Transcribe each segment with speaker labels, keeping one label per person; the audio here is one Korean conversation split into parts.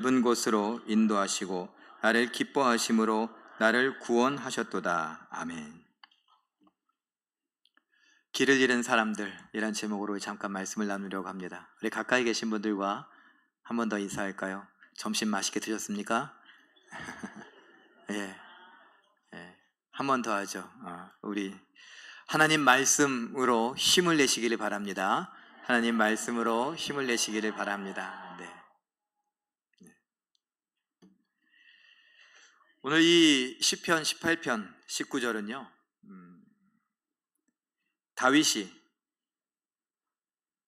Speaker 1: 넓은 곳으로 인도하시고 나를 기뻐하심으로 나를 구원하셨도다. 아멘. 길을 잃은 사람들, 이란 제목으로 잠깐 말씀을 나누려고 합니다. 우리 가까이 계신 분들과 한 번 더 인사할까요? 점심 맛있게 드셨습니까? 예, 예. 한 번 더 하죠. 우리 하나님 말씀으로 힘을 내시기를 바랍니다. 하나님 말씀으로 힘을 내시기를 바랍니다. 네. 오늘 이 시편 18편 19절은요, 다윗이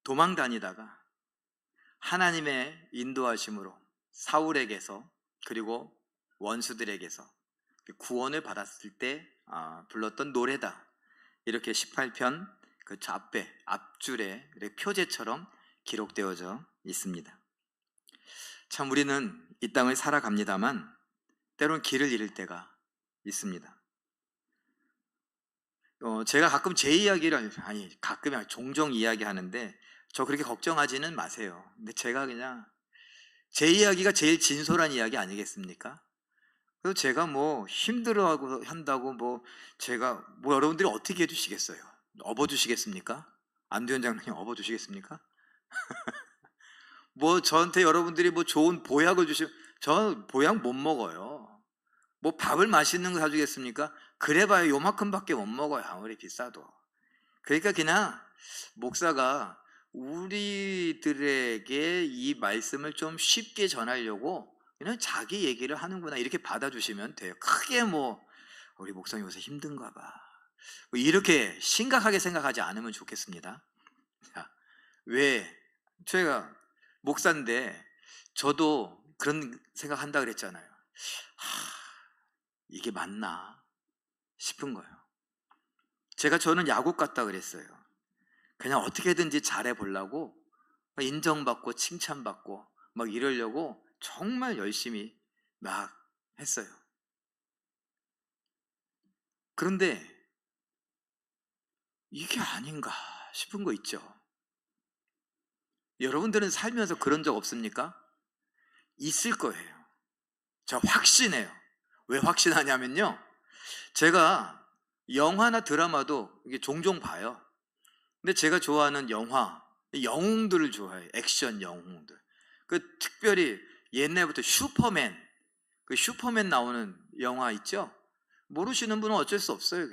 Speaker 1: 도망 다니다가 하나님의 인도하심으로 사울에게서 그리고 원수들에게서 구원을 받았을 때 불렀던 노래다. 이렇게 18편 그 앞줄에 표제처럼 기록되어져 있습니다. 참 우리는 이 땅을 살아갑니다만 때론 길을 잃을 때가 있습니다. 제가 가끔 제 이야기를 가끔이 아니라 종종 이야기하는데 저 그렇게 걱정하지는 마세요. 근데 제가 그냥 제 이야기가 제일 진솔한 이야기 아니겠습니까? 그래서 제가 뭐 힘들어하고 한다고 제가 여러분들이 어떻게 해주시겠어요? 업어주시겠습니까? 안두현 장로님 업어주시겠습니까? 저한테 여러분들이 좋은 보약을 주시면 저 보약 못 먹어요. 밥을 맛있는 거 사주겠습니까? 그래봐야 요만큼밖에 못 먹어요. 아무리 비싸도. 그러니까 그냥 목사가 우리들에게 이 말씀을 좀 쉽게 전하려고 그냥 자기 얘기를 하는구나 이렇게 받아주시면 돼요. 크게 우리 목사님 요새 힘든가 봐 이렇게 심각하게 생각하지 않으면 좋겠습니다. 자, 왜? 제가 목사인데 저도 그런 생각한다 그랬잖아요. 이게 맞나 싶은 거예요. 저는 야구 같다 그랬어요. 그냥 어떻게든지 잘해보려고 인정받고 칭찬받고 이러려고 정말 열심히 막 했어요. 그런데 이게 아닌가 싶은 거 있죠. 여러분들은 살면서 그런 적 없습니까? 있을 거예요. 저 확신해요. 왜 확신하냐면요, 제가 영화나 드라마도 이게 종종 봐요. 근데 제가 좋아하는 영웅들을 좋아해요. 액션 영웅들. 특별히 옛날부터 슈퍼맨 나오는 영화 있죠? 모르시는 분은 어쩔 수 없어요.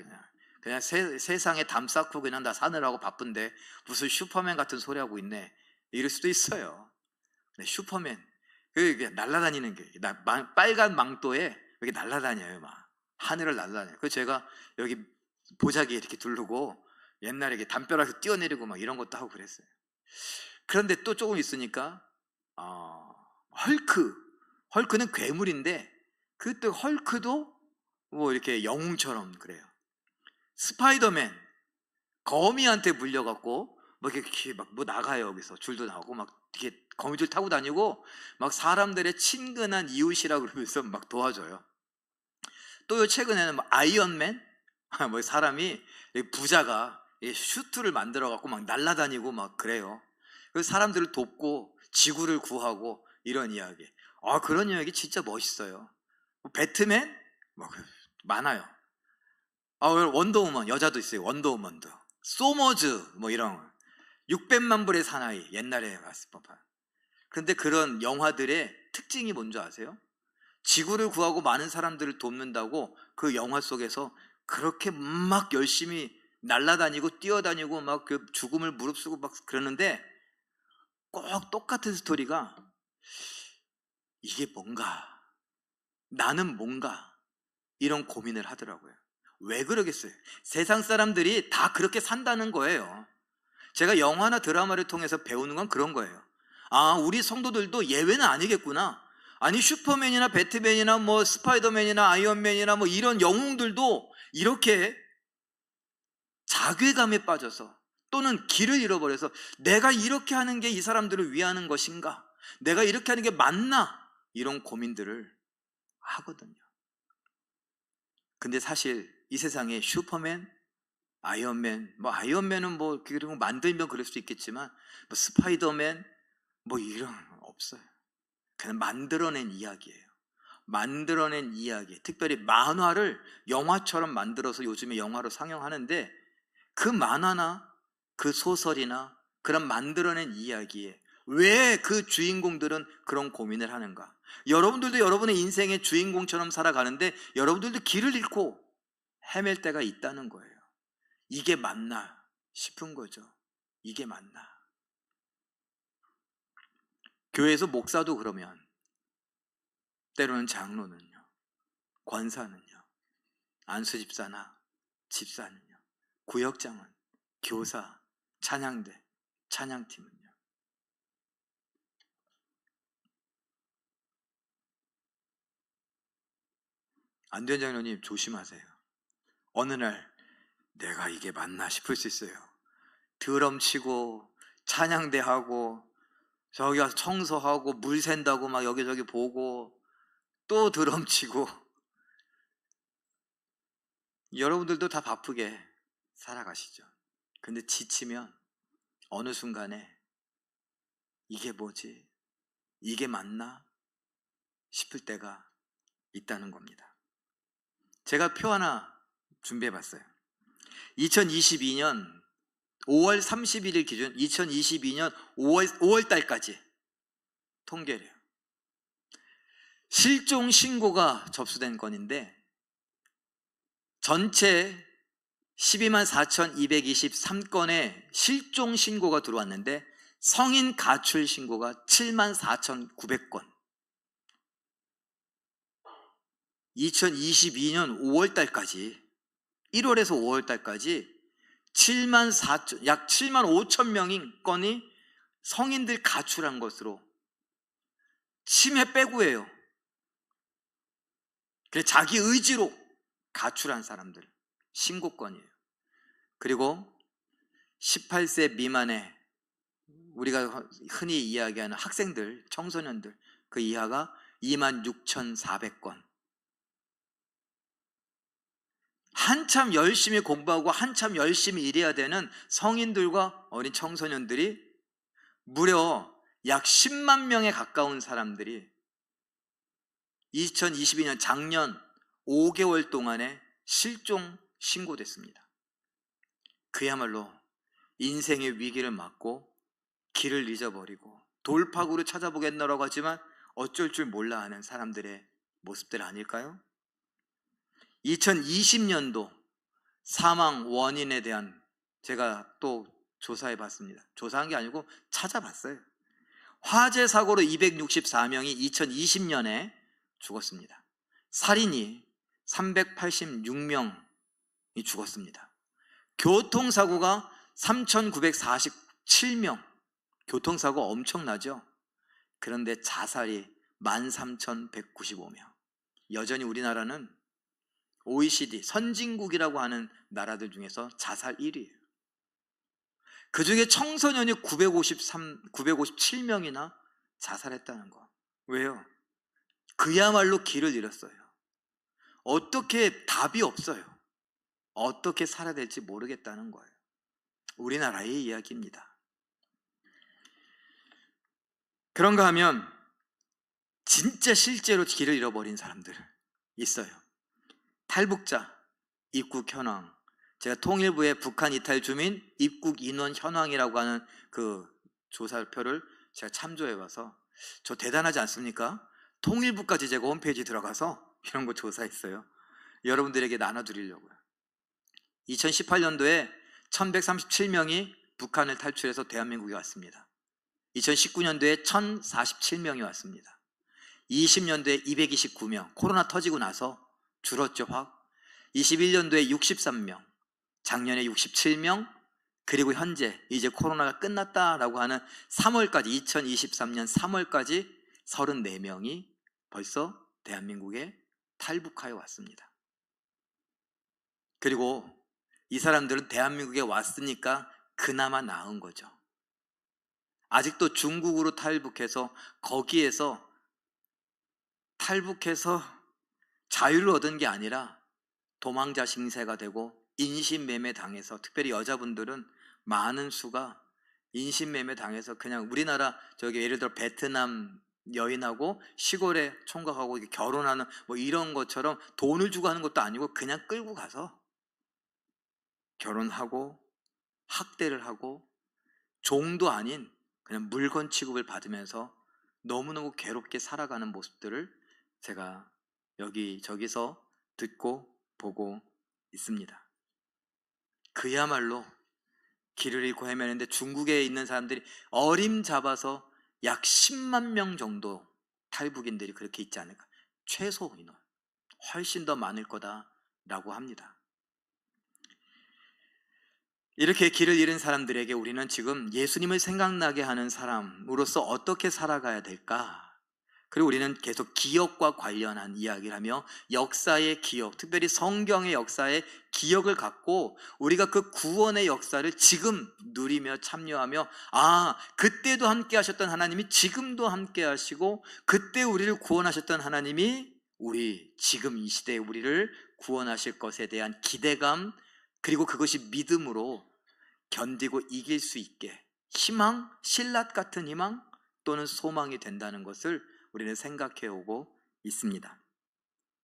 Speaker 1: 그냥 세상에 담 쌓고 그냥 다 사느라고 바쁜데 무슨 슈퍼맨 같은 소리 하고 있네 이럴 수도 있어요. 슈퍼맨 날아다니는 게 빨간 망토에 이렇게 날아다녀요. 하늘을 날아다녀요. 그래서 제가 여기 보자기에 이렇게 두르고 옛날에 담벼락에서 뛰어내리고 이런 것도 하고 그랬어요. 그런데 또 조금 있으니까 헐크는 괴물인데 그때 헐크도 이렇게 영웅처럼 그래요. 스파이더맨 거미한테 물려갖고 이렇게 나가요. 여기서 줄도 나오고 이렇게 거미줄 타고 다니고 사람들의 친근한 이웃이라고 그러면서 도와줘요. 또 최근에는 아이언맨 사람이 부자가 슈트를 만들어 갖고 날아다니고 그래요. 그래서 사람들을 돕고 지구를 구하고 이런 이야기. 그런 이야기 진짜 멋있어요. 배트맨 많아요. 원더우먼 여자도 있어요. 원더우먼도. 소머즈 이런 600만 불의 사나이 옛날에 봤을 법한. 그런데 그런 영화들의 특징이 뭔지 아세요? 지구를 구하고 많은 사람들을 돕는다고 그 영화 속에서 그렇게 열심히 날아다니고 뛰어다니고 죽음을 무릅쓰고 그러는데 꼭 똑같은 스토리가 이게 뭔가, 나는 뭔가 이런 고민을 하더라고요. 왜 그러겠어요? 세상 사람들이 다 그렇게 산다는 거예요. 제가 영화나 드라마를 통해서 배우는 건 그런 거예요. 우리 성도들도 예외는 아니겠구나. 아니 슈퍼맨이나 배트맨이나 스파이더맨이나 아이언맨이나 이런 영웅들도 이렇게 자괴감에 빠져서 또는 길을 잃어버려서 내가 이렇게 하는 게 이 사람들을 위하는 것인가? 내가 이렇게 하는 게 맞나? 이런 고민들을 하거든요. 근데 사실 이 세상에 슈퍼맨, 아이언맨, 아이언맨은 그런 거 만들면 그럴 수도 있겠지만 스파이더맨 이런 없어요. 그냥 만들어낸 이야기예요. 만들어낸 이야기. 특별히 만화를 영화처럼 만들어서 요즘에 영화로 상영하는데, 그 만화나 그 소설이나 그런 만들어낸 이야기에 왜 그 주인공들은 그런 고민을 하는가? 여러분들도 여러분의 인생의 주인공처럼 살아가는데 여러분들도 길을 잃고 헤맬 때가 있다는 거예요. 이게 맞나 싶은 거죠. 이게 맞나? 교회에서 목사도 그러면, 때로는 장로는요, 권사는요, 안수집사나 집사는요, 구역장은, 교사, 찬양대, 찬양팀은요. 안된 장로님 조심하세요. 어느 날 내가 이게 맞나 싶을 수 있어요. 드럼 치고 찬양대 하고 저기 가서 청소하고 물 샌다고 막 여기저기 보고 또 드럼 치고, 여러분들도 다 바쁘게 살아가시죠. 근데 지치면 어느 순간에 이게 뭐지? 이게 맞나 싶을 때가 있다는 겁니다. 제가 표 하나 준비해 봤어요. 2022년 5월 31일 기준 2022년 5월 달까지 통계래요. 실종 신고가 접수된 건인데 전체 12만 4,223건의 실종 신고가 들어왔는데 성인 가출 신고가 7만 4,900건. 2022년 5월 달까지, 1월에서 5월 달까지 7만 4천, 약 7만 5천 명인 건이 성인들 가출한 것으로, 치매 빼고예요. 그래서 자기 의지로 가출한 사람들 신고건이에요. 그리고 18세 미만의 우리가 흔히 이야기하는 학생들, 청소년들 그 이하가 26,400건. 한참 열심히 공부하고 한참 열심히 일해야 되는 성인들과 어린 청소년들이 무려 약 10만 명에 가까운 사람들이 2022년 작년 5개월 동안에 실종 신고됐습니다. 그야말로 인생의 위기를 맞고 길을 잊어버리고 돌파구를 찾아보겠노라고 하지만 어쩔 줄 몰라 하는 사람들의 모습들 아닐까요? 2020년도 사망 원인에 대한 제가 또 조사해 봤습니다. 조사한 게 아니고 찾아봤어요. 화재 사고로 264명이 2020년에 죽었습니다. 살인이 386명이 죽었습니다. 교통사고가 3,947명. 교통사고 엄청나죠? 그런데 자살이 13,195명. 여전히 우리나라는 OECD 선진국이라고 하는 나라들 중에서 자살 1위예요. 그 중에 청소년이 957명이나 자살했다는 거. 왜요? 그야말로 길을 잃었어요. 어떻게, 답이 없어요. 어떻게 살아야 될지 모르겠다는 거예요. 우리나라의 이야기입니다. 그런가 하면 진짜 실제로 길을 잃어버린 사람들 있어요. 탈북자 입국 현황, 제가 통일부의 북한 이탈 주민 입국 인원 현황이라고 하는 그 조사표를 제가 참조해 봐서 저 대단하지 않습니까? 통일부까지 제가 홈페이지 들어가서 이런 거 조사했어요. 여러분들에게 나눠드리려고요. 2018년도에 1137명이 북한을 탈출해서 대한민국에 왔습니다. 2019년도에 1047명이 왔습니다. 20년도에 229명, 코로나 터지고 나서 줄었죠, 확. 21년도에 63명, 작년에 67명, 그리고 현재 이제 코로나가 끝났다라고 하는 3월까지, 2023년 3월까지 34명이 벌써 대한민국에 탈북하여 왔습니다. 그리고 이 사람들은 대한민국에 왔으니까 그나마 나은 거죠. 아직도 중국으로 탈북해서 거기에서 탈북해서 자유를 얻은 게 아니라 도망자 신세가 되고 인신매매 당해서, 특별히 여자분들은 많은 수가 인신매매 당해서 그냥 우리나라, 저기 예를 들어 베트남, 여인하고 시골에 총각하고 이렇게 결혼하는 뭐 이런 것처럼 돈을 주고 하는 것도 아니고 그냥 끌고 가서 결혼하고 학대를 하고 종도 아닌 그냥 물건 취급을 받으면서 너무너무 괴롭게 살아가는 모습들을 제가 여기저기서 듣고 보고 있습니다. 그야말로 길을 잃고 헤매는데 중국에 있는 사람들이 어림잡아서 약 10만 명 정도 탈북인들이 그렇게 있지 않을까. 최소 인원 훨씬 더 많을 거다라고 합니다. 이렇게 길을 잃은 사람들에게 우리는 지금 예수님을 생각나게 하는 사람으로서 어떻게 살아가야 될까? 그리고 우리는 계속 기억과 관련한 이야기를 하며 역사의 기억, 특별히 성경의 역사의 기억을 갖고 우리가 그 구원의 역사를 지금 누리며 참여하며, 아, 그때도 함께 하셨던 하나님이 지금도 함께 하시고 그때 우리를 구원하셨던 하나님이 우리 지금 이 시대에 우리를 구원하실 것에 대한 기대감, 그리고 그것이 믿음으로 견디고 이길 수 있게 희망, 신랏 같은 희망 또는 소망이 된다는 것을 우리는 생각해 오고 있습니다.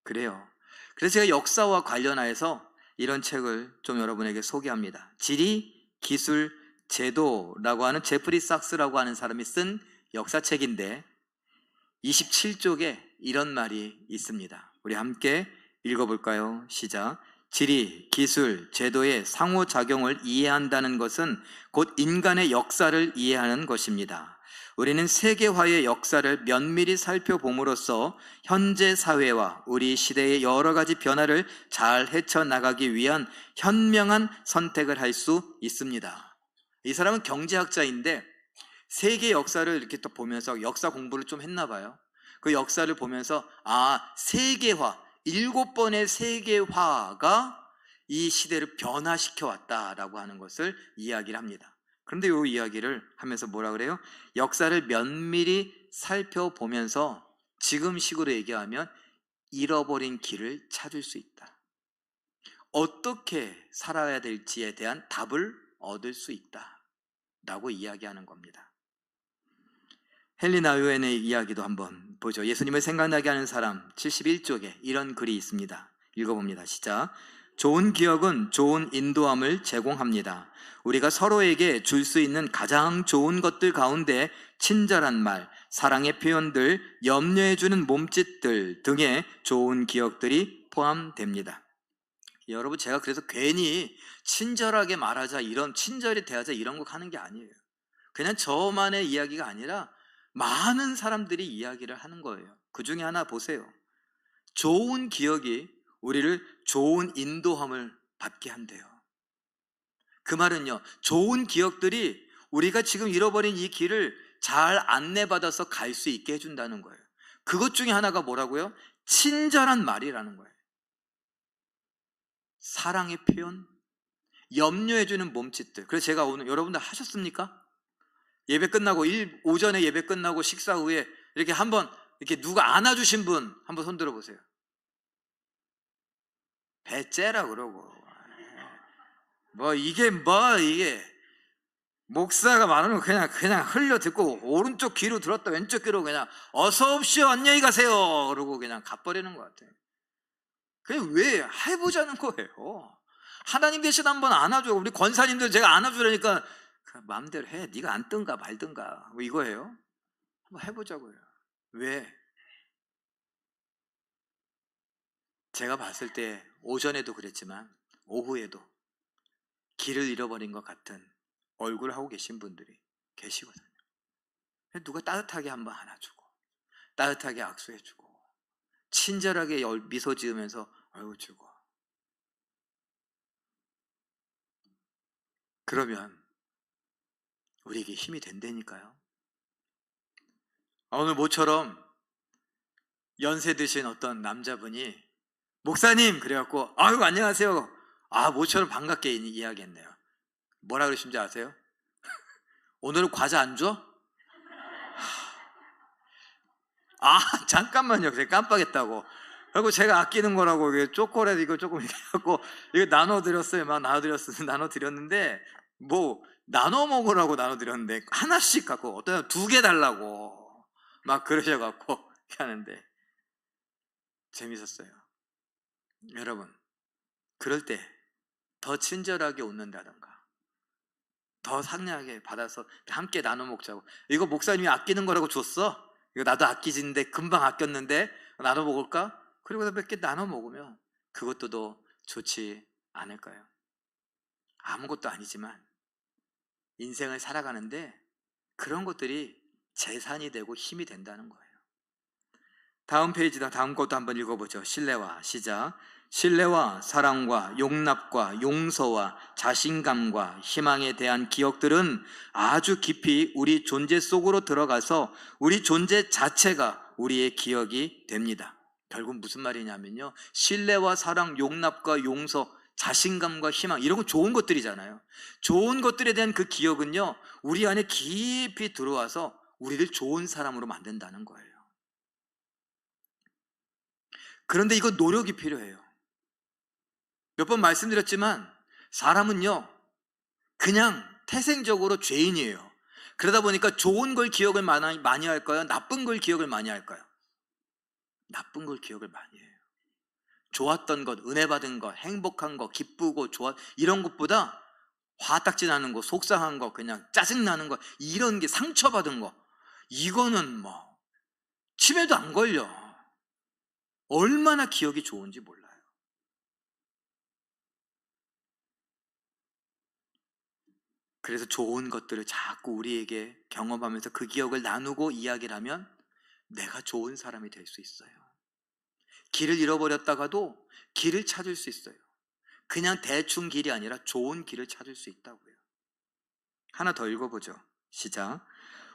Speaker 1: 그래요. 그래서 제가 역사와 관련하여서 이런 책을 좀 여러분에게 소개합니다. 지리, 기술, 제도라고 하는 제프리 삭스라고 하는 사람이 쓴 역사책인데 27쪽에 이런 말이 있습니다. 우리 함께 읽어볼까요? 시작. 지리, 기술, 제도의 상호작용을 이해한다는 것은 곧 인간의 역사를 이해하는 것입니다. 우리는 세계화의 역사를 면밀히 살펴봄으로써 현재 사회와 우리 시대의 여러 가지 변화를 잘 헤쳐나가기 위한 현명한 선택을 할 수 있습니다. 이 사람은 경제학자인데 세계 역사를 이렇게 또 보면서 역사 공부를 좀 했나 봐요. 그 역사를 보면서 세계화, 7번의 세계화가 이 시대를 변화시켜 왔다라고 하는 것을 이야기를 합니다. 그런데 이 이야기를 하면서 뭐라 그래요? 역사를 면밀히 살펴보면서 지금 식으로 얘기하면 잃어버린 길을 찾을 수 있다. 어떻게 살아야 될지에 대한 답을 얻을 수 있다 라고 이야기하는 겁니다. 헨리 나우엔의 이야기도 한번 보죠. 예수님을 생각나게 하는 사람 71쪽에 이런 글이 있습니다. 읽어봅니다. 시작. 좋은 기억은 좋은 인도함을 제공합니다. 우리가 서로에게 줄 수 있는 가장 좋은 것들 가운데 친절한 말, 사랑의 표현들, 염려해주는 몸짓들 등의 좋은 기억들이 포함됩니다. 여러분, 제가 그래서 괜히 친절하게 말하자, 친절히 대하자 이런 거 하는 게 아니에요. 그냥 저만의 이야기가 아니라 많은 사람들이 이야기를 하는 거예요. 그 중에 하나 보세요. 좋은 기억이 우리를 좋은 인도함을 받게 한대요. 그 말은요, 좋은 기억들이 우리가 지금 잃어버린 이 길을 잘 안내받아서 갈 수 있게 해준다는 거예요. 그것 중에 하나가 뭐라고요? 친절한 말이라는 거예요. 사랑의 표현, 염려해주는 몸짓들. 그래서 제가 오늘 여러분들 하셨습니까? 예배 끝나고 오전에 예배 끝나고 식사 후에 이렇게 한번 이렇게 누가 안아주신 분 한번 손 들어보세요. 배째라 그러고 이게 목사가 말하는 거 그냥 흘려 듣고 오른쪽 귀로 들었다 왼쪽 귀로 그냥 어서 옵시오 안녕히 가세요 그러고 그냥 가버리는 것 같아요. 그냥 왜 해보자는 거예요. 하나님 대신 한번 안아줘. 우리 권사님들 제가 안아주라니까 마음대로 해. 네가 앉든가 말든가 뭐 이거예요. 한번 해보자고요. 왜? 제가 봤을 때 오전에도 그랬지만 오후에도 길을 잃어버린 것 같은 얼굴 하고 계신 분들이 계시거든요. 누가 따뜻하게 한번 안아주고 따뜻하게 악수해주고 친절하게 미소 지으면서 얼굴 주고, 그러면 우리에게 힘이 된다니까요. 오늘 모처럼 연세 드신 어떤 남자분이 목사님 그래갖고 아유 안녕하세요. 모처럼 반갑게 이야기했네요. 뭐라 그러신지 아세요? 오늘은 과자 안 줘? 잠깐만요. 그래 깜빡했다고. 그리고 제가 아끼는 거라고 초콜릿 이거 조금 이렇게 하고 이거 나눠드렸어요. 나눠드렸는데 뭐 나눠 먹으라고 나눠드렸는데 하나씩 갖고 어떤 2개 달라고. 막 그러셔갖고 이렇게 하는데 재밌었어요. 여러분, 그럴 때 더 친절하게 웃는다던가 더 상냥하게 받아서 함께 나눠 먹자고. 이거 목사님이 아끼는 거라고 줬어? 이거 나도 아끼지는데 금방 아꼈는데 나눠 먹을까? 그리고 몇 개 나눠 먹으면 그것도 더 좋지 않을까요? 아무것도 아니지만 인생을 살아가는데 그런 것들이 재산이 되고 힘이 된다는 거예요. 다음 페이지다. 다음 것도 한번 읽어보죠. 신뢰와 시작. 신뢰와 사랑과 용납과 용서와 자신감과 희망에 대한 기억들은 아주 깊이 우리 존재 속으로 들어가서 우리 존재 자체가 우리의 기억이 됩니다. 결국 무슨 말이냐면요, 신뢰와 사랑, 용납과 용서, 자신감과 희망, 이런 건 좋은 것들이잖아요. 좋은 것들에 대한 그 기억은요, 우리 안에 깊이 들어와서 우리를 좋은 사람으로 만든다는 거예요. 그런데 이거 노력이 필요해요. 몇 번 말씀드렸지만 사람은요, 그냥 태생적으로 죄인이에요. 그러다 보니까 좋은 걸 기억을 많이 할까요? 나쁜 걸 기억을 많이 할까요? 나쁜 걸 기억을 많이 해요. 좋았던 것, 은혜 받은 것, 행복한 것, 기쁘고 이런 것보다 화딱지 나는 거, 속상한 거, 그냥 짜증나는 거, 이런 게 상처받은 거, 이거는 뭐 치매도 안 걸려. 얼마나 기억이 좋은지 몰라요. 그래서 좋은 것들을 자꾸 우리에게 경험하면서 그 기억을 나누고 이야기를 하면 내가 좋은 사람이 될 수 있어요. 길을 잃어버렸다가도 길을 찾을 수 있어요. 그냥 대충 길이 아니라 좋은 길을 찾을 수 있다고요. 하나 더 읽어보죠. 시작.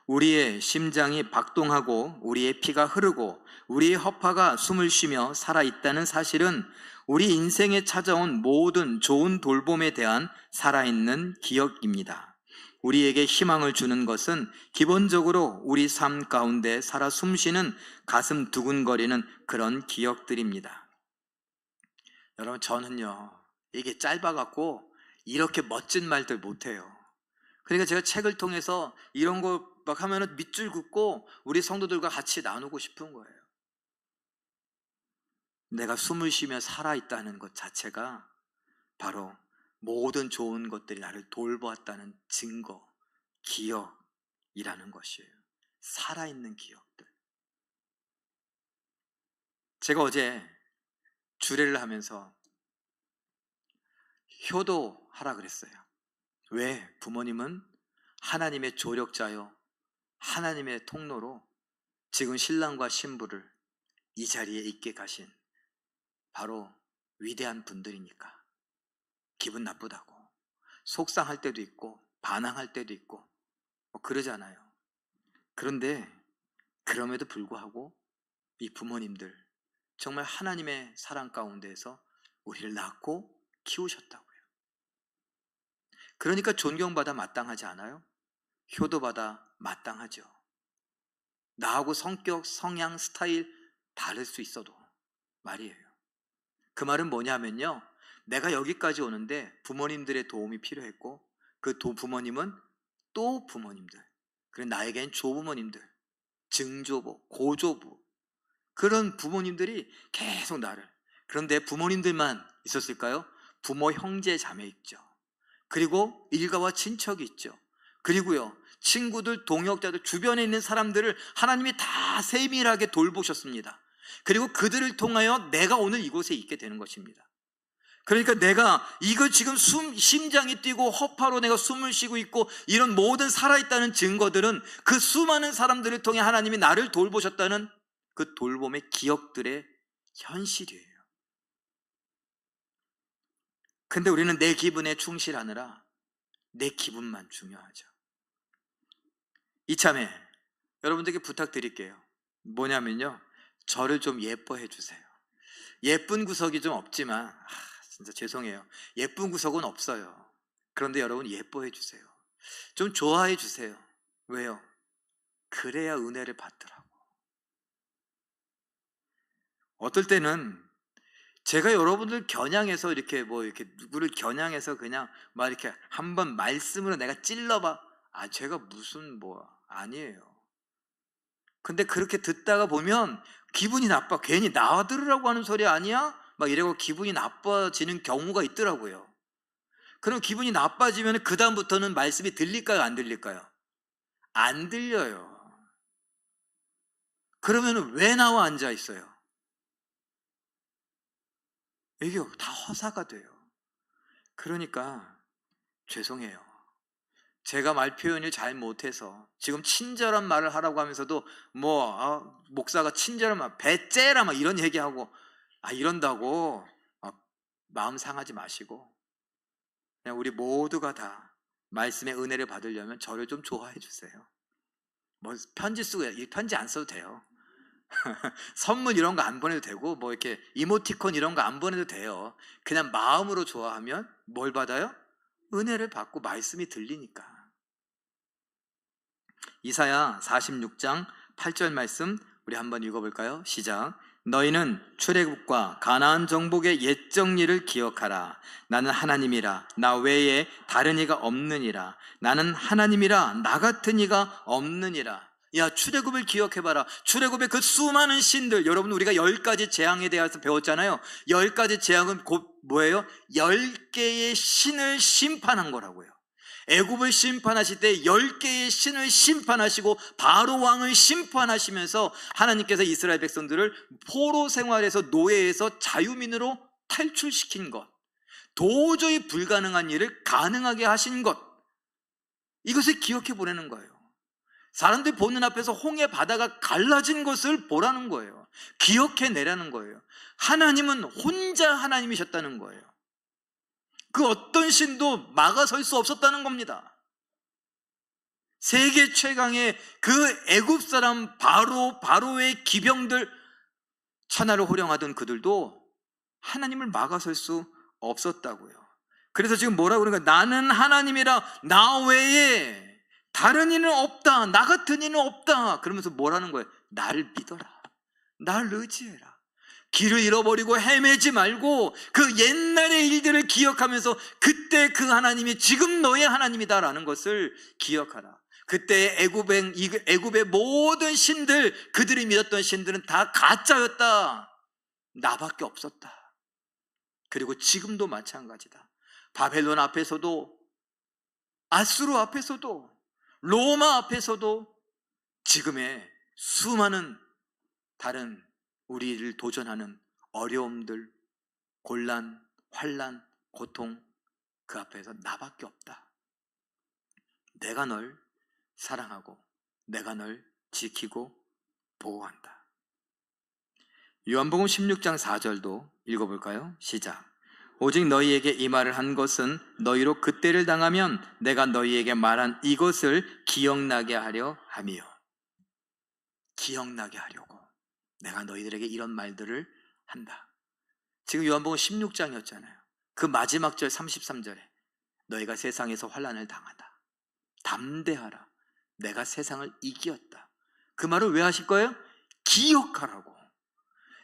Speaker 1: 우리의 심장이 박동하고 우리의 피가 흐르고 우리의 허파가 숨을 쉬며 살아있다는 사실은 우리 인생에 찾아온 모든 좋은 돌봄에 대한 살아있는 기억입니다. 우리에게 희망을 주는 것은 기본적으로 우리 삶 가운데 살아 숨쉬는 가슴 두근거리는 그런 기억들입니다. 여러분, 저는요, 이게 짧아갖고 이렇게 멋진 말들 못해요. 그러니까 제가 책을 통해서 이런 거 막 하면은 밑줄 긋고 우리 성도들과 같이 나누고 싶은 거예요. 내가 숨을 쉬며 살아있다는 것 자체가 바로 모든 좋은 것들이 나를 돌보았다는 증거, 기억이라는 것이에요. 살아있는 기억들. 제가 어제 주례를 하면서 효도하라 그랬어요. 왜? 부모님은 하나님의 조력자요, 하나님의 통로로 지금 신랑과 신부를 이 자리에 있게 가신 바로 위대한 분들이니까 기분 나쁘다고 속상할 때도 있고 반항할 때도 있고 뭐 그러잖아요. 그런데 그럼에도 불구하고 이 부모님들 정말 하나님의 사랑 가운데에서 우리를 낳고 키우셨다고요. 그러니까 존경받아 마땅하지 않아요? 효도받아 마땅하죠. 나하고 성격, 성향, 스타일 다를 수 있어도 말이에요. 그 말은 뭐냐면요, 내가 여기까지 오는데 부모님들의 도움이 필요했고 그 부모님은 또 부모님들, 그리고 나에겐 조부모님들, 증조부, 고조부, 그런 부모님들이 계속 나를. 그런데 부모님들만 있었을까요? 부모 형제 자매 있죠. 그리고 일가와 친척이 있죠. 그리고요, 친구들, 동역자들, 주변에 있는 사람들을 하나님이 다 세밀하게 돌보셨습니다. 그리고 그들을 통하여 내가 오늘 이곳에 있게 되는 것입니다. 그러니까 내가 이거 지금 심장이 뛰고 허파로 내가 숨을 쉬고 있고 이런 모든 살아있다는 증거들은 그 수많은 사람들을 통해 하나님이 나를 돌보셨다는 그 돌봄의 기억들의 현실이에요. 근데 우리는 내 기분에 충실하느라 내 기분만 중요하죠. 이참에 여러분들께 부탁드릴게요. 뭐냐면요, 저를 좀 예뻐해 주세요. 예쁜 구석이 좀 없지만 진짜 죄송해요. 예쁜 구석은 없어요. 그런데 여러분 예뻐해 주세요. 좀 좋아해 주세요. 왜요? 그래야 은혜를 받더라고. 어떨 때는 제가 여러분들 겨냥해서 이렇게 누구를 겨냥해서 그냥 막 이렇게 한번 말씀으로 내가 찔러봐. 제가 무슨 아니에요. 근데 그렇게 듣다가 보면 기분이 나빠. 괜히 나들으라고 하는 소리 아니야? 막 이러고 기분이 나빠지는 경우가 있더라고요. 그럼 기분이 나빠지면 그 다음부터는 말씀이 들릴까요, 안 들릴까요? 안 들려요. 그러면 왜 나와 앉아 있어요? 이게 다 허사가 돼요. 그러니까 죄송해요. 제가 말 표현을 잘 못해서 지금 친절한 말을 하라고 하면서도 목사가 친절한 말, 배째라 막 이런 얘기하고 이런다고 마음 상하지 마시고 그냥 우리 모두가 다 말씀의 은혜를 받으려면 저를 좀 좋아해 주세요. 뭐 편지 쓰고 이 편지 안 써도 돼요. 선물 이런 거 안 보내도 되고 뭐 이렇게 이모티콘 이런 거 안 보내도 돼요. 그냥 마음으로 좋아하면 뭘 받아요? 은혜를 받고 말씀이 들리니까. 이사야 46장 8절 말씀 우리 한번 읽어볼까요? 시작. 너희는 출애굽과 가나안 정복의 옛 정리를 기억하라. 나는 하나님이라 나 외에 다른 이가 없느니라. 나는 하나님이라 나 같은 이가 없느니라. 야, 출애굽을 기억해봐라. 출애굽의 그 수많은 신들, 여러분 우리가 10가지 재앙에 대해서 배웠잖아요. 10가지 재앙은 곧 뭐예요? 10개의 신을 심판한 거라고요. 애굽을 심판하실 때 10개의 신을 심판하시고 바로 왕을 심판하시면서 하나님께서 이스라엘 백성들을 포로 생활에서 노예에서 자유민으로 탈출시킨 것, 도저히 불가능한 일을 가능하게 하신 것, 이것을 기억해 보라는 거예요. 사람들 보는 앞에서 홍해 바다가 갈라진 것을 보라는 거예요. 기억해내라는 거예요. 하나님은 혼자 하나님이셨다는 거예요. 그 어떤 신도 막아설 수 없었다는 겁니다. 세계 최강의 그 애굽 사람 바로의 기병들, 천하를 호령하던 그들도 하나님을 막아설 수 없었다고요. 그래서 지금 뭐라고 그러니까 나는 하나님이라 나 외에 다른 이는 없다. 나 같은 이는 없다. 그러면서 뭐라는 거예요? 나를 믿어라. 나를 의지해라. 길을 잃어버리고 헤매지 말고 그 옛날의 일들을 기억하면서 그때 그 하나님이 지금 너의 하나님이다라는 것을 기억하라. 그때 애굽의 모든 신들, 그들이 믿었던 신들은 다 가짜였다. 나밖에 없었다. 그리고 지금도 마찬가지다. 바벨론 앞에서도, 아수르 앞에서도, 로마 앞에서도 지금의 수많은 다른 우리를 도전하는 어려움들, 곤란, 환난, 고통, 그 앞에서 나밖에 없다. 내가 널 사랑하고 내가 널 지키고 보호한다. 요한복음 16장 4절도 읽어볼까요? 시작. 오직 너희에게 이 말을 한 것은 너희로 그때를 당하면 내가 너희에게 말한 이것을 기억나게 하려 함이요. 기억나게 하려고 내가 너희들에게 이런 말들을 한다. 지금 요한복음 16장이었잖아요. 그 마지막 절 33절에 너희가 세상에서 환난을 당하다. 담대하라. 내가 세상을 이겼다. 그 말을 왜 하실 거예요? 기억하라고.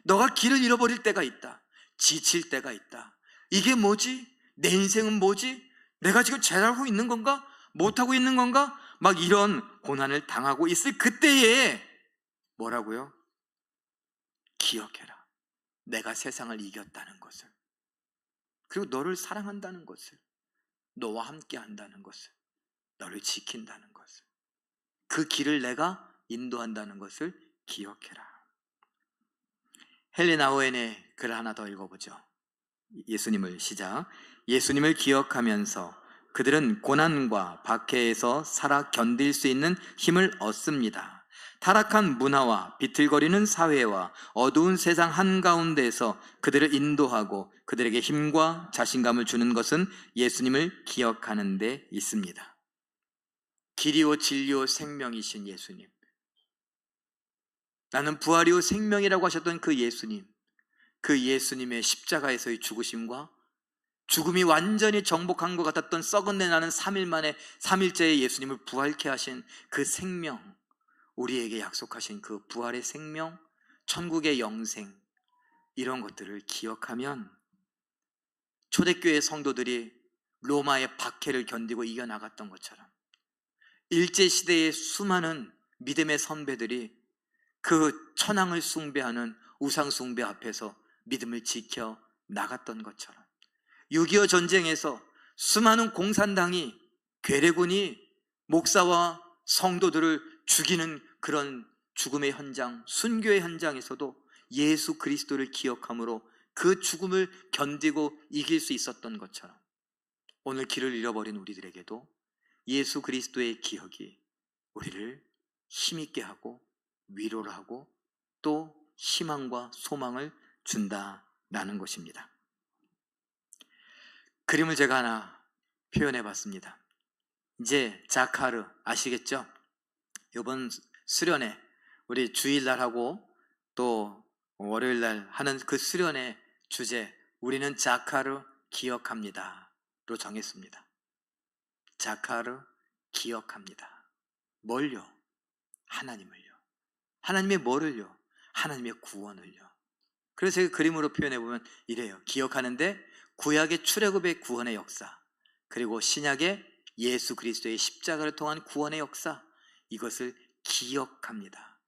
Speaker 1: 너가 길을 잃어버릴 때가 있다. 지칠 때가 있다. 이게 뭐지? 내 인생은 뭐지? 내가 지금 잘하고 있는 건가? 못하고 있는 건가? 막 이런 고난을 당하고 있을 그때에 뭐라고요? 기억해라. 내가 세상을 이겼다는 것을. 그리고 너를 사랑한다는 것을. 너와 함께 한다는 것을. 너를 지킨다는 것을. 그 길을 내가 인도한다는 것을 기억해라. 헨리 나우엔의 글 하나 더 읽어보죠. 예수님을 시작. 예수님을 기억하면서 그들은 고난과 박해에서 살아 견딜 수 있는 힘을 얻습니다. 타락한 문화와 비틀거리는 사회와 어두운 세상 한가운데에서 그들을 인도하고 그들에게 힘과 자신감을 주는 것은 예수님을 기억하는 데 있습니다. 길이요 진리요 생명이신 예수님, 나는 부활이요 생명이라고 하셨던 그 예수님, 그 예수님의 십자가에서의 죽으심과 죽음이 완전히 정복한 것 같았던 썩은 내 나는 3일 만에 3일째에 예수님을 부활케 하신 그 생명, 우리에게 약속하신 그 부활의 생명, 천국의 영생, 이런 것들을 기억하면 초대교회 성도들이 로마의 박해를 견디고 이겨나갔던 것처럼 일제시대의 수많은 믿음의 선배들이 그 천황을 숭배하는 우상 숭배 앞에서 믿음을 지켜 나갔던 것처럼 6.25 전쟁에서 수많은 공산당이 괴뢰군이 목사와 성도들을 죽이는 그런 죽음의 현장, 순교의 현장에서도 예수 그리스도를 기억함으로 그 죽음을 견디고 이길 수 있었던 것처럼 오늘 길을 잃어버린 우리들에게도 예수 그리스도의 기억이 우리를 힘있게 하고 위로를 하고 또 희망과 소망을 준다라는 것입니다. 그림을 제가 하나 표현해 봤습니다. 이제 자카르 아시겠죠? 이번 수련회 우리 주일날하고 또 월요일날 하는 그 수련회 주제 우리는 자카르 기억합니다 로 정했습니다. 자카르 기억합니다. 뭘요? 하나님을요. 하나님의 뭐를요? 하나님의 구원을요. 그래서 제가 그림으로 표현해 보면 이래요. 기억하는데 구약의 출애굽의 구원의 역사, 그리고 신약의 예수 그리스도의 십자가를 통한 구원의 역사, 이것을 기억합니다.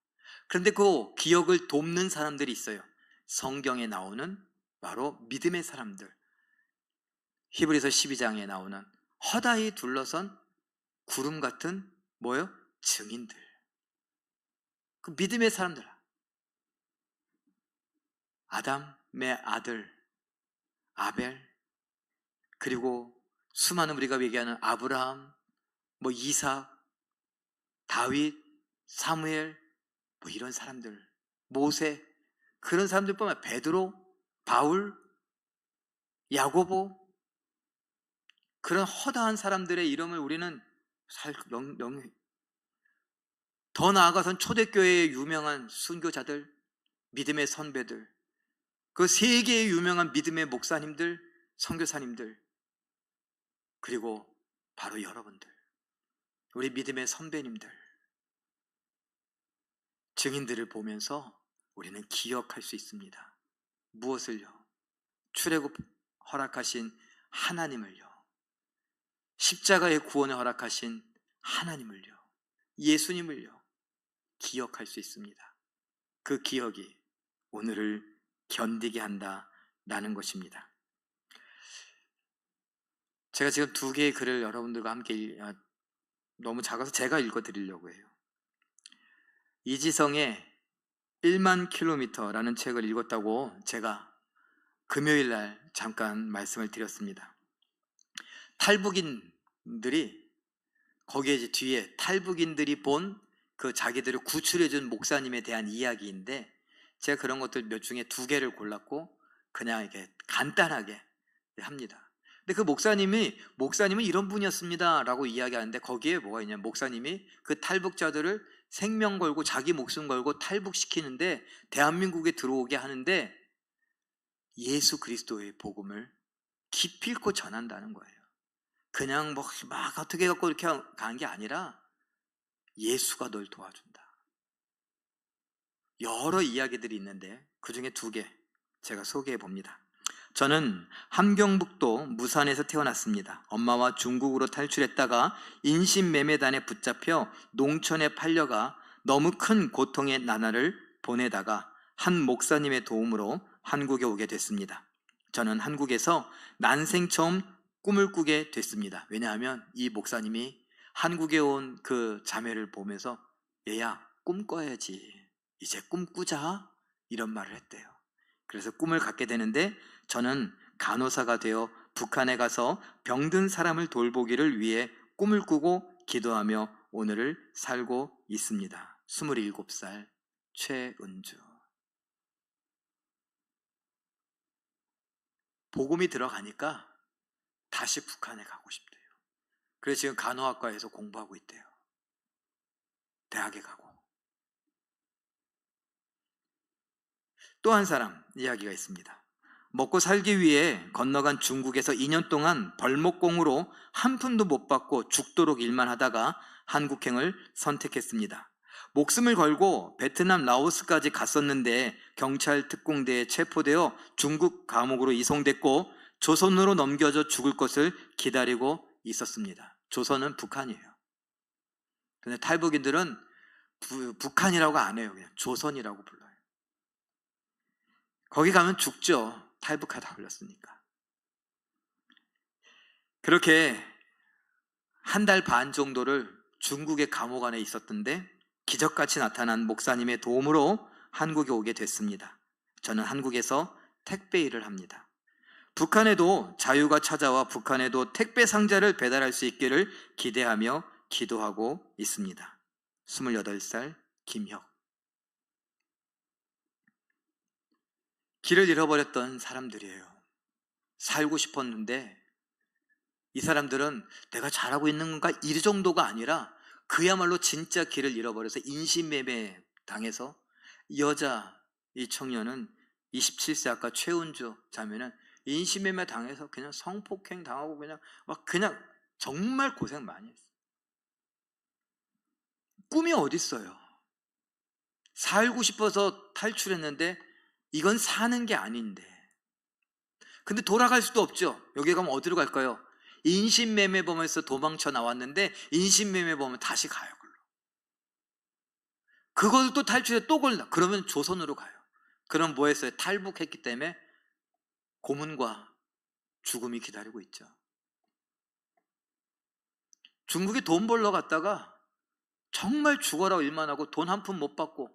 Speaker 1: 그런데 그 기억을 돕는 사람들이 있어요. 성경에 나오는 바로 믿음의 사람들, 히브리서 12장에 나오는 허다히 둘러선 구름 같은 뭐요? 증인들, 그 믿음의 사람들, 아담의 아들 아벨, 그리고 수많은 우리가 얘기하는 아브라함, 뭐 이삭, 다윗, 사무엘, 뭐 이런 사람들, 모세, 그런 사람들뿐만 베드로, 바울, 야고보, 그런 허다한 사람들의 이름을 우리는 더 나아가선 초대교회의 유명한 순교자들, 믿음의 선배들, 그 세계의 유명한 믿음의 목사님들, 선교사님들, 그리고 바로 여러분들, 우리 믿음의 선배님들, 증인들을 보면서 우리는 기억할 수 있습니다. 무엇을요? 출애굽 허락하신 하나님을요. 십자가의 구원을 허락하신 하나님을요. 예수님을요. 기억할 수 있습니다. 그 기억이 오늘을 견디게 한다라는 것입니다. 제가 지금 두 개의 글을 여러분들과 함께 너무 작아서 제가 읽어드리려고 해요. 이지성의 1만 킬로미터라는 책을 읽었다고 제가 금요일 날 잠깐 말씀을 드렸습니다. 탈북인들이 거기에 이제 뒤에 탈북인들이 본 그 자기들을 구출해준 목사님에 대한 이야기인데 제가 그런 것들 몇 중에 두 개를 골랐고 그냥 이렇게 간단하게 합니다. 근데 그 목사님은 이런 분이었습니다 라고 이야기하는데 거기에 뭐가 있냐면 목사님이 그 탈북자들을 생명 걸고 자기 목숨 걸고 탈북시키는데 대한민국에 들어오게 하는데 예수 그리스도의 복음을 기필코 전한다는 거예요. 그냥 막 어떻게 해갖고 이렇게 간 게 아니라 예수가 널 도와준다. 여러 이야기들이 있는데 그 중에 두 개 제가 소개해 봅니다. 저는 함경북도 무산에서 태어났습니다. 엄마와 중국으로 탈출했다가 인신매매단에 붙잡혀 농촌에 팔려가 너무 큰 고통의 나날을 보내다가 한 목사님의 도움으로 한국에 오게 됐습니다. 저는 한국에서 난생 처음 꿈을 꾸게 됐습니다. 왜냐하면 이 목사님이 한국에 온 그 자매를 보면서 얘야 꿈 꿔야지, 이제 꿈 꾸자, 이런 말을 했대요. 그래서 꿈을 갖게 되는데 저는 간호사가 되어 북한에 가서 병든 사람을 돌보기를 위해 꿈을 꾸고 기도하며 오늘을 살고 있습니다. 27살 최은주. 복음이 들어가니까 다시 북한에 가고 싶대요. 그래서 지금 간호학과에서 공부하고 있대요. 대학에 가고. 또 한 사람 이야기가 있습니다. 먹고 살기 위해 건너간 중국에서 2년 동안 벌목공으로 한 푼도 못 받고 죽도록 일만 하다가 한국행을 선택했습니다. 목숨을 걸고 베트남, 라오스까지 갔었는데 경찰 특공대에 체포되어 중국 감옥으로 이송됐고 조선으로 넘겨져 죽을 것을 기다리고 있었습니다. 조선은 북한이에요. 근데 탈북인들은 북한이라고 안 해요. 그냥 조선이라고 불러요. 거기 가면 죽죠. 탈북하다 걸렸으니까. 그렇게 한 달 반 정도를 중국의 감옥 안에 있었던데 기적같이 나타난 목사님의 도움으로 한국에 오게 됐습니다. 저는 한국에서 택배 일을 합니다. 북한에도 자유가 찾아와 북한에도 택배 상자를 배달할 수 있기를 기대하며 기도하고 있습니다. 28살 김혁. 길을 잃어버렸던 사람들이에요. 살고 싶었는데 이 사람들은 내가 잘하고 있는 건가 이 정도가 아니라 그야말로 진짜 길을 잃어버려서 인신매매 당해서 여자 이 청년은 27세 아까 최은주 자매는 인신매매 당해서 그냥 성폭행 당하고 그냥 정말 고생 많이 했어요. 꿈이 어디 있어요? 살고 싶어서 탈출했는데 이건 사는 게 아닌데. 근데 돌아갈 수도 없죠. 여기 가면 어디로 갈까요? 인신매매범에서 도망쳐 나왔는데 인신매매범은 다시 가요. 그것을 또 탈출해 또 걸라. 그러면 조선으로 가요. 그럼 뭐 했어요? 탈북했기 때문에 고문과 죽음이 기다리고 있죠. 중국에 돈 벌러 갔다가 정말 죽어라 일만 하고 돈 한 푼 못 받고,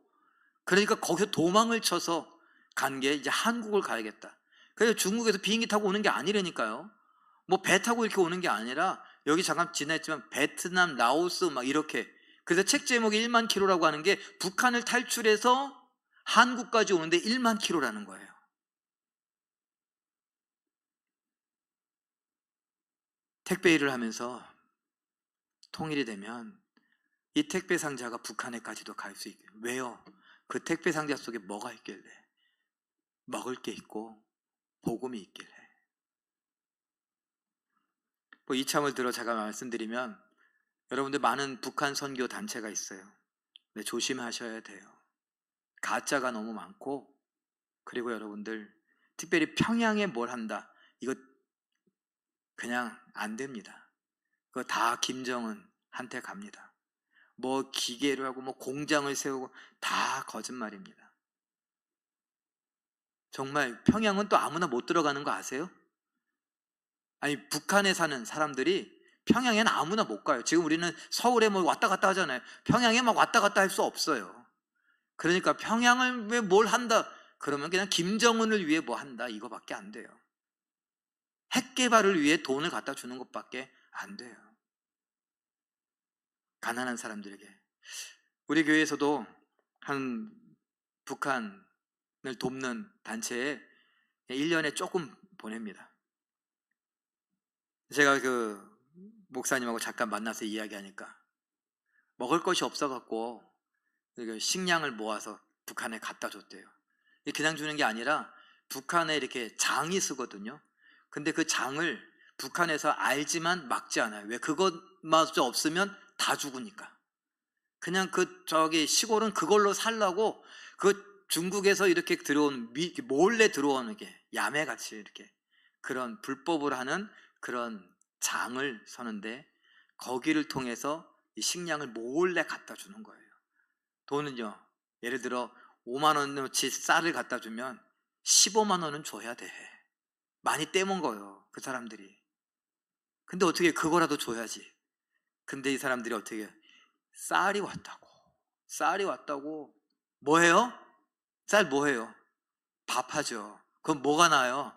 Speaker 1: 그러니까 거기서 도망을 쳐서 간 게 이제 한국을 가야겠다. 그래서 중국에서 비행기 타고 오는 게 아니라니까요. 뭐 배 타고 이렇게 오는 게 아니라 여기 잠깐 지나했지만 베트남, 라오스 막 이렇게. 그래서 책 제목이 1만 킬로라고 하는 게 북한을 탈출해서 한국까지 오는데 1만 킬로라는 거예요. 택배 일을 하면서 통일이 되면 이 택배 상자가 북한에까지도 갈 수 있게. 왜요? 그 택배 상자 속에 뭐가 있길래? 먹을 게 있고 복음이 있길래. 뭐 이참을 들어 제가 말씀드리면 여러분들 많은 북한 선교 단체가 있어요. 근데 조심하셔야 돼요. 가짜가 너무 많고, 그리고 여러분들 특별히 평양에 뭘 한다, 이거 그냥 안 됩니다. 그거 다 김정은한테 갑니다. 뭐 기계를 하고 뭐 공장을 세우고 다 거짓말입니다. 정말 평양은 또 아무나 못 들어가는 거 아세요? 아니, 북한에 사는 사람들이 평양에는 아무나 못 가요. 지금 우리는 서울에 뭐 왔다 갔다 하잖아요. 평양에 막 왔다 갔다 할 수 없어요. 그러니까 평양을 왜 뭘 한다 그러면 그냥 김정은을 위해 뭐 한다 이거밖에 안 돼요. 핵 개발을 위해 돈을 갖다 주는 것밖에 안 돼요. 가난한 사람들에게. 우리 교회에서도 한 북한을 돕는 단체에 1년에 조금 보냅니다. 제가 그 목사님하고 잠깐 만나서 이야기하니까 먹을 것이 없어갖고 식량을 모아서 북한에 갖다 줬대요. 그냥 주는 게 아니라 북한에 이렇게 장이 쓰거든요. 근데 그 장을 북한에서 알지만 막지 않아요. 왜? 그것마저 없으면 다 죽으니까. 그냥 저기 시골은 그걸로 살라고 중국에서 이렇게 몰래 들어오는 게 야매같이 이렇게 그런 불법을 하는 그런 장을 서는데 거기를 통해서 이 식량을 몰래 갖다 주는 거예요. 돈은요, 예를 들어 5만 원어치 쌀을 갖다 주면 15만 원은 줘야 돼. 많이 떼먹어요, 그 사람들이. 근데 어떻게 그거라도 줘야지. 근데 이 사람들이 어떻게 쌀이 왔다고 뭐해요? 쌀 뭐해요? 밥하죠. 그럼 뭐가 나요?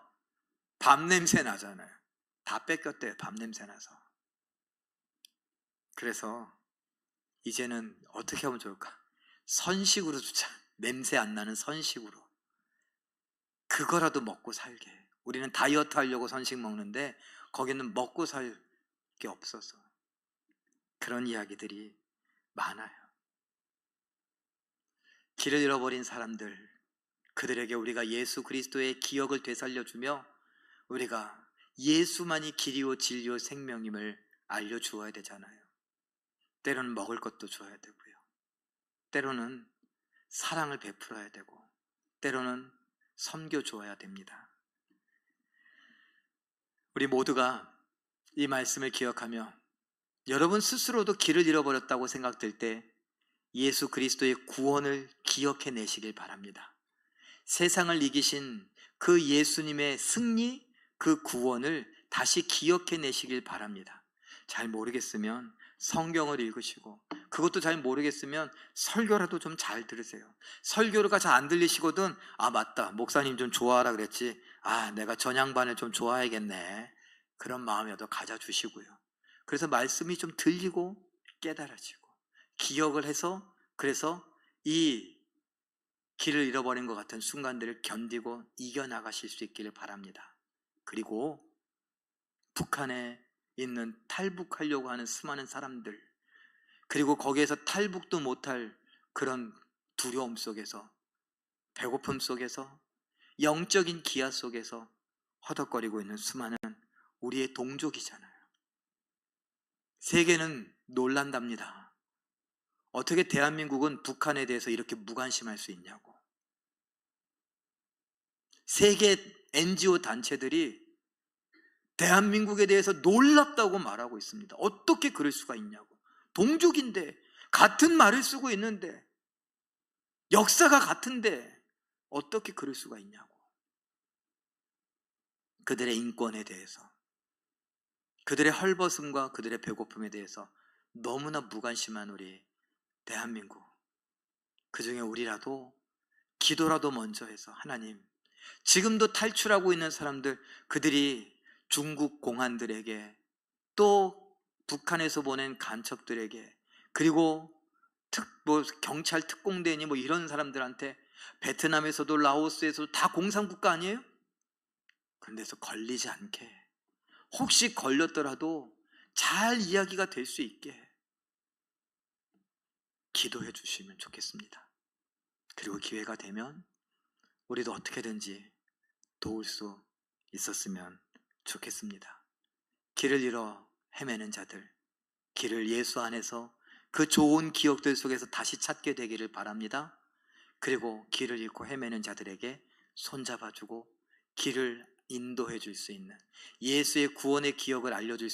Speaker 1: 밥 냄새 나잖아요. 다 뺏겼대요, 밥 냄새 나서. 그래서 이제는 어떻게 하면 좋을까? 선식으로 주자. 냄새 안 나는 선식으로. 그거라도 먹고 살게. 우리는 다이어트 하려고 선식 먹는데 거기는 먹고 살 게 없어서. 그런 이야기들이 많아요. 길을 잃어버린 사람들, 그들에게 우리가 예수 그리스도의 기억을 되살려주며 우리가 예수만이 길이요 진리요 생명임을 알려주어야 되잖아요. 때로는 먹을 것도 줘야 되고요, 때로는 사랑을 베풀어야 되고, 때로는 섬겨줘야 됩니다. 우리 모두가 이 말씀을 기억하며 여러분 스스로도 길을 잃어버렸다고 생각될 때 예수 그리스도의 구원을 기억해 내시길 바랍니다. 세상을 이기신 그 예수님의 승리, 그 구원을 다시 기억해 내시길 바랍니다. 잘 모르겠으면 성경을 읽으시고, 그것도 잘 모르겠으면 설교라도 좀 잘 들으세요. 설교가 잘 안 들리시거든, 아 맞다, 목사님 좀 좋아하라 그랬지, 아 내가 전향반을 좀 좋아해야겠네, 그런 마음이라도 가져주시고요. 그래서 말씀이 좀 들리고 깨달아지고 기억을 해서, 그래서 이 길을 잃어버린 것 같은 순간들을 견디고 이겨나가실 수 있기를 바랍니다. 그리고 북한에 있는 탈북하려고 하는 수많은 사람들, 그리고 거기에서 탈북도 못할 그런 두려움 속에서, 배고픔 속에서, 영적인 기아 속에서 허덕거리고 있는 수많은 우리의 동족이잖아요. 세계는 놀란답니다. 어떻게 대한민국은 북한에 대해서 이렇게 무관심할 수 있냐고. 세계 NGO 단체들이 대한민국에 대해서 놀랍다고 말하고 있습니다. 어떻게 그럴 수가 있냐고. 동족인데, 같은 말을 쓰고 있는데, 역사가 같은데 어떻게 그럴 수가 있냐고. 그들의 인권에 대해서, 그들의 헐벗음과 그들의 배고픔에 대해서 너무나 무관심한 우리 대한민국, 그 중에 우리라도 기도라도 먼저 해서, 하나님, 지금도 탈출하고 있는 사람들, 그들이 중국 공안들에게, 또 북한에서 보낸 간첩들에게, 그리고 경찰 특공대니 이런 사람들한테, 베트남에서도 라오스에서도 다 공산국가 아니에요? 그런데서 걸리지 않게, 혹시 걸렸더라도 잘 이야기가 될 수 있게 기도해 주시면 좋겠습니다. 그리고 기회가 되면 우리도 어떻게든지 도울 수 있었으면 좋겠습니다. 길을 잃어 헤매는 자들, 길을 예수 안에서 그 좋은 기억들 속에서 다시 찾게 되기를 바랍니다. 그리고 길을 잃고 헤매는 자들에게 손잡아주고 길을 인도해 줄 수 있는, 예수의 구원의 기억을 알려줄 수